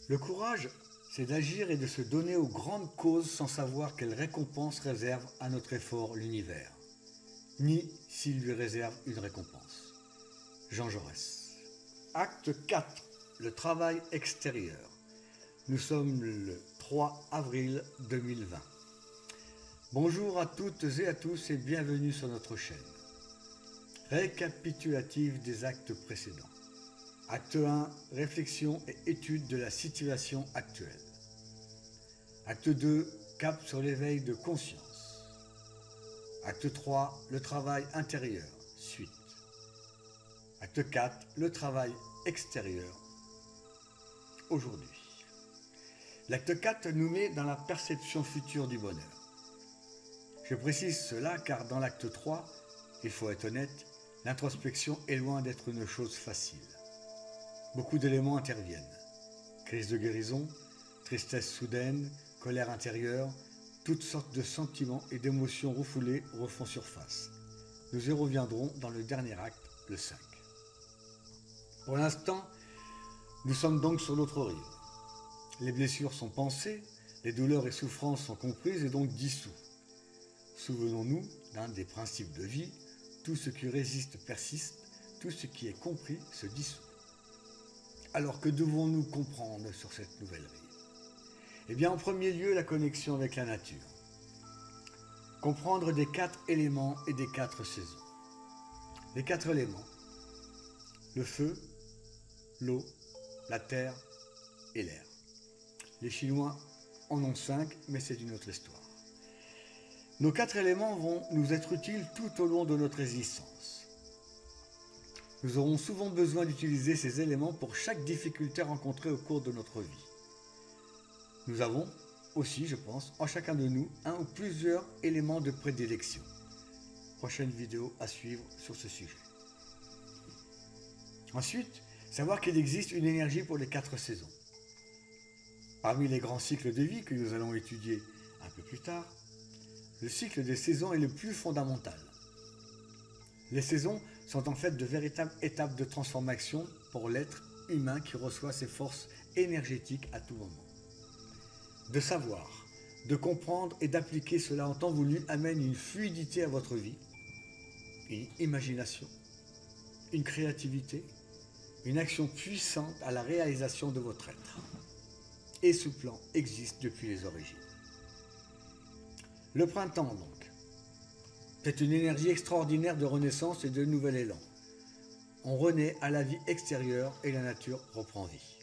Le courage, c'est d'agir et de se donner aux grandes causes sans savoir quelle récompense réserve à notre effort l'univers, ni s'il lui réserve une récompense. Jean Jaurès. Acte 4. Le travail extérieur. Nous sommes le 3 avril 2020. Bonjour à toutes et à tous et bienvenue sur notre chaîne. Récapitulatif des actes précédents. Acte 1. Réflexion et étude de la situation actuelle. Acte 2. Cap sur l'éveil de conscience. Acte 3. Le travail intérieur. Suite. Acte 4. Le travail extérieur. Aujourd'hui. L'acte 4 nous met dans la perception future du bonheur. Je précise cela car dans l'acte 3, il faut être honnête, l'introspection est loin d'être une chose facile. Beaucoup d'éléments interviennent. Crise de guérison, tristesse soudaine, colère intérieure, toutes sortes de sentiments et d'émotions refoulées refont surface. Nous y reviendrons dans le dernier acte, le 5. Pour l'instant, nous sommes donc sur l'autre rive. Les blessures sont pensées, les douleurs et souffrances sont comprises et donc dissous. Souvenons-nous d'un des principes de vie, tout ce qui résiste persiste, tout ce qui est compris se dissout. Alors que devons-nous comprendre sur cette nouvelle rive? Eh bien, en premier lieu, la connexion avec la nature. Comprendre des 4 éléments et des 4 saisons. Les 4 éléments, le feu, l'eau, la terre et l'air. Les Chinois en ont 5, mais c'est une autre histoire. Nos 4 éléments vont nous être utiles tout au long de notre existence. Nous aurons souvent besoin d'utiliser ces éléments pour chaque difficulté rencontrée au cours de notre vie. Nous avons aussi, je pense, en chacun de nous, un ou plusieurs éléments de prédilection. Prochaine vidéo à suivre sur ce sujet. Ensuite, savoir qu'il existe une énergie pour les 4 saisons. Parmi les grands cycles de vie que nous allons étudier un peu plus tard, le cycle des saisons est le plus fondamental. Les saisons sont en fait de véritables étapes de transformation pour l'être humain qui reçoit ses forces énergétiques à tout moment. De savoir, de comprendre et d'appliquer cela en temps voulu amène une fluidité à votre vie, une imagination, une créativité, une action puissante à la réalisation de votre être. Et ce plan existe depuis les origines. Le printemps donc, c'est une énergie extraordinaire de renaissance et de nouvel élan. On renaît à la vie extérieure et la nature reprend vie.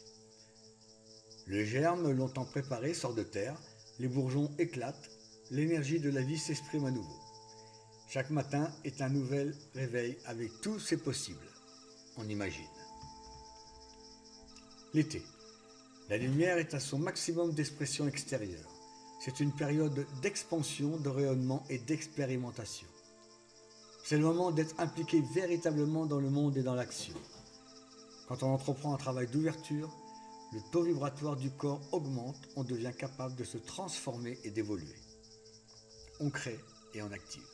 Le germe longtemps préparé sort de terre, les bourgeons éclatent, l'énergie de la vie s'exprime à nouveau. Chaque matin est un nouvel réveil avec tous ses possibles, on imagine. L'été. La lumière est à son maximum d'expression extérieure. C'est une période d'expansion, de rayonnement et d'expérimentation. C'est le moment d'être impliqué véritablement dans le monde et dans l'action. Quand on entreprend un travail d'ouverture, le taux vibratoire du corps augmente, on devient capable de se transformer et d'évoluer. On crée et on active.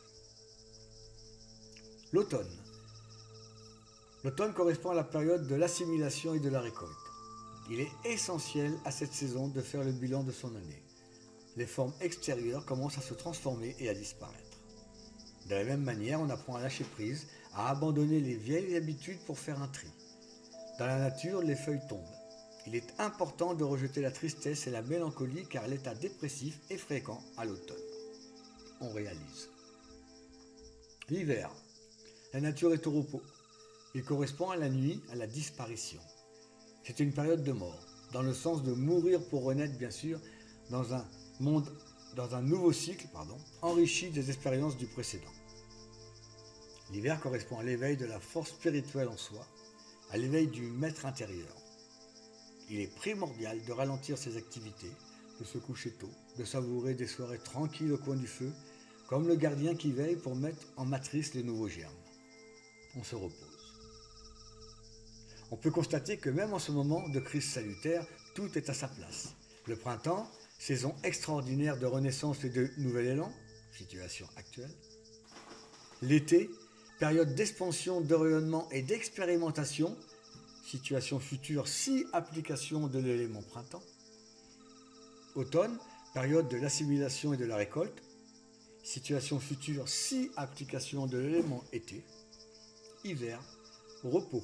L'automne. L'automne correspond à la période de l'assimilation et de la récolte. Il est essentiel à cette saison de faire le bilan de son année. Les formes extérieures commencent à se transformer et à disparaître. De la même manière, on apprend à lâcher prise, à abandonner les vieilles habitudes pour faire un tri. Dans la nature, les feuilles tombent. Il est important de rejeter la tristesse et la mélancolie car l'état dépressif est fréquent à l'automne. On réalise. L'hiver. La nature est au repos. Il correspond à la nuit, à la disparition. C'est une période de mort, dans le sens de mourir pour renaître bien sûr, dans un nouveau cycle, enrichi des expériences du précédent. L'hiver correspond à l'éveil de la force spirituelle en soi, à l'éveil du maître intérieur. Il est primordial de ralentir ses activités, de se coucher tôt, de savourer des soirées tranquilles au coin du feu, comme le gardien qui veille pour mettre en matrice les nouveaux germes. On se repose. On peut constater que même en ce moment de crise salutaire, tout est à sa place. Le printemps, saison extraordinaire de renaissance et de nouvel élan, situation actuelle. L'été, période d'expansion, de rayonnement et d'expérimentation, situation future si application de l'élément printemps. Automne, période de l'assimilation et de la récolte. Situation future si application de l'élément été. Hiver, repos.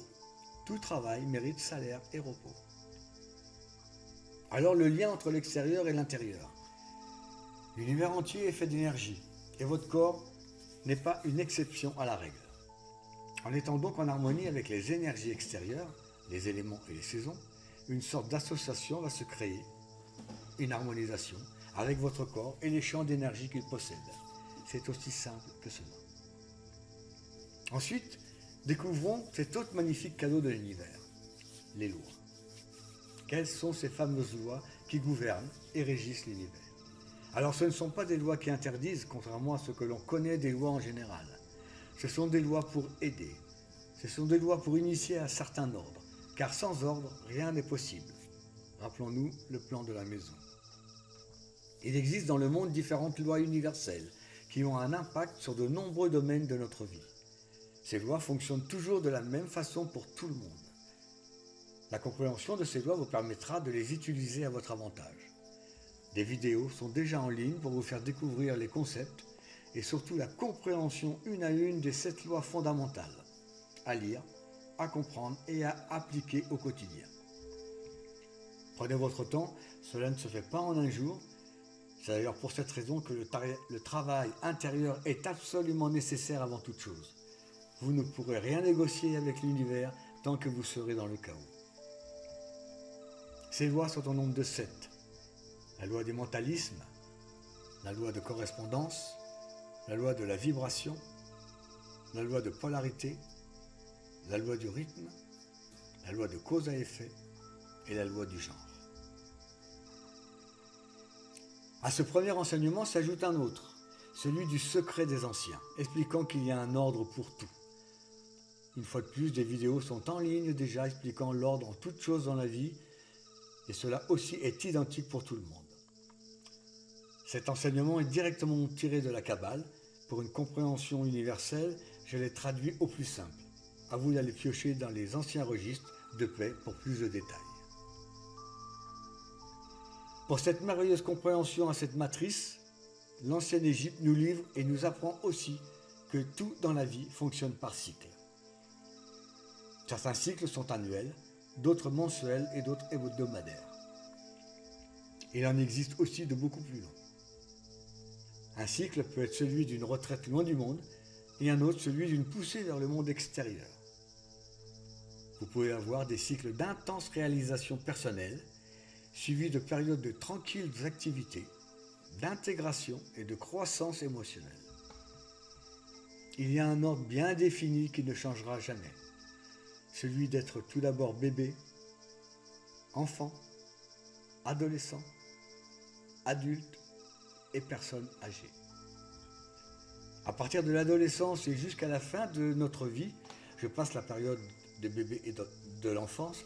Tout travail mérite salaire et repos. Alors le lien entre l'extérieur et l'intérieur. L'univers entier est fait d'énergie et votre corps n'est pas une exception à la règle. En étant donc en harmonie avec les énergies extérieures, les éléments et les saisons, une sorte d'association va se créer, une harmonisation avec votre corps et les champs d'énergie qu'il possède. C'est aussi simple que cela. Ensuite, découvrons cet autre magnifique cadeau de l'univers, les lois. Quelles sont ces fameuses lois qui gouvernent et régissent l'univers? Alors ce ne sont pas des lois qui interdisent, contrairement à ce que l'on connaît des lois en général. Ce sont des lois pour aider. Ce sont des lois pour initier un certain ordre, car sans ordre, rien n'est possible. Rappelons-nous le plan de la maison. Il existe dans le monde différentes lois universelles qui ont un impact sur de nombreux domaines de notre vie. Ces lois fonctionnent toujours de la même façon pour tout le monde. La compréhension de ces lois vous permettra de les utiliser à votre avantage. Des vidéos sont déjà en ligne pour vous faire découvrir les concepts et surtout la compréhension une à une des 7 lois fondamentales, à lire, à comprendre et à appliquer au quotidien. Prenez votre temps, cela ne se fait pas en un jour. C'est d'ailleurs pour cette raison que le travail intérieur est absolument nécessaire avant toute chose. Vous ne pourrez rien négocier avec l'univers tant que vous serez dans le chaos. Ces lois sont au nombre de 7. La loi du mentalisme, la loi de correspondance, la loi de la vibration, la loi de polarité, la loi du rythme, la loi de cause à effet et la loi du genre. À ce premier enseignement s'ajoute un autre, celui du secret des anciens, expliquant qu'il y a un ordre pour tout. Une fois de plus, des vidéos sont en ligne déjà expliquant l'ordre en toutes choses dans la vie, et cela aussi est identique pour tout le monde. Cet enseignement est directement tiré de la Kabbale. Pour une compréhension universelle, je l'ai traduit au plus simple. À vous d'aller piocher dans les anciens registres de paix pour plus de détails. Pour cette merveilleuse compréhension à cette matrice, l'ancienne Égypte nous livre et nous apprend aussi que tout dans la vie fonctionne par cycle. Certains cycles sont annuels, d'autres mensuels et d'autres hebdomadaires. Il en existe aussi de beaucoup plus longs. Un cycle peut être celui d'une retraite loin du monde et un autre celui d'une poussée vers le monde extérieur. Vous pouvez avoir des cycles d'intenses réalisations personnelles, suivis de périodes de tranquilles activités, d'intégration et de croissance émotionnelle. Il y a un ordre bien défini qui ne changera jamais, celui d'être tout d'abord bébé, enfant, adolescent, adulte et personne âgée. À partir de l'adolescence et jusqu'à la fin de notre vie, je passe la période de bébé et de l'enfance,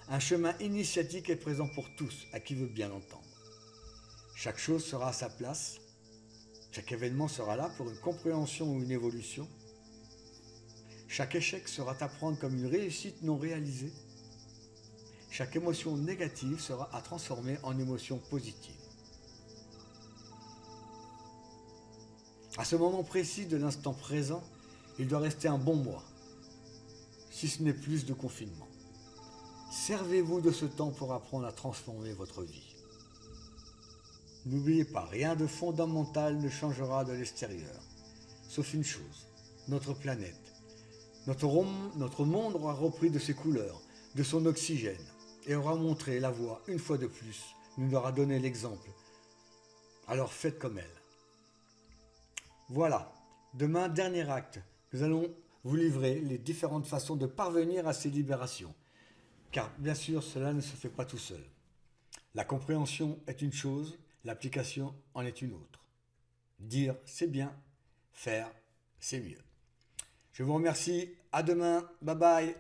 un chemin initiatique est présent pour tous, à qui veut bien l'entendre. Chaque chose sera à sa place, chaque événement sera là pour une compréhension ou une évolution. Chaque échec sera à prendre comme une réussite non réalisée. Chaque émotion négative sera à transformer en émotion positive. À ce moment précis de l'instant présent, il doit rester un bon mois, si ce n'est plus de confinement. Servez-vous de ce temps pour apprendre à transformer votre vie. N'oubliez pas, rien de fondamental ne changera de l'extérieur, sauf une chose, notre planète. Notre monde aura repris de ses couleurs, de son oxygène, et aura montré la voie, une fois de plus, nous aura donné l'exemple. Alors faites comme elle. Voilà, demain, dernier acte, nous allons vous livrer les différentes façons de parvenir à ces libérations. Car bien sûr, cela ne se fait pas tout seul. La compréhension est une chose, l'application en est une autre. Dire, c'est bien, faire, c'est mieux. Je vous remercie, à demain, bye bye.